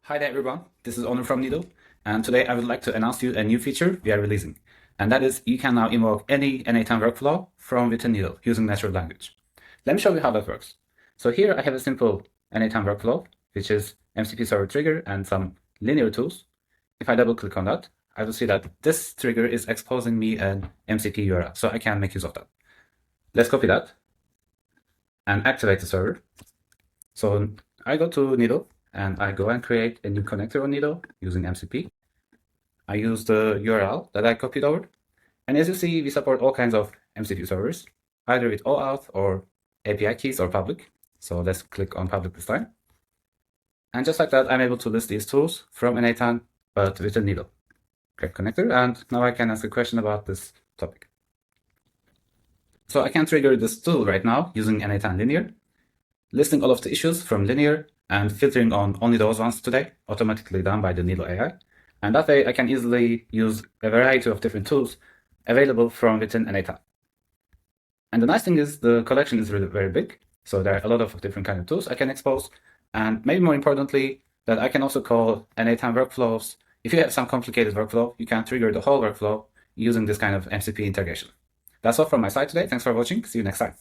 Hi there everyone, this is Onur from Needle, and today I would like to announce to you a new feature we are releasing, and that is you can now invoke any n8n workflow from within Needle using natural language. Let me show you how that works. So here I have a simple n8n workflow, which is MCP Server Trigger and some linear tools. If I double click on that, I will see that this trigger is exposing me an MCP URL, so I can make use of that. Let's copy that and activate the server. So I go to Needle, and I go and create a new connector on Needle using MCP. I use the URL that I copied over. And as you see, we support all kinds of MCP servers, either with OAuth or API keys or public. So let's click on public this time. And just like that, I'm able to list these tools from n8n, but with a Needle. Create connector, and now I can ask a question about this topic. So I can trigger this tool right now using n8n linear, listing all of the issues from linear and filtering on only those ones today, automatically done by the Needle AI. And that way I can easily use a variety of different tools available from within n8n. And the nice thing is the collection is really very big. So there are a lot of different kinds of tools I can expose. And maybe more importantly, that I can also call n8n workflows. If you have some complicated workflow, you can trigger the whole workflow using this kind of MCP integration. That's all from my side today. Thanks for watching. See you next time.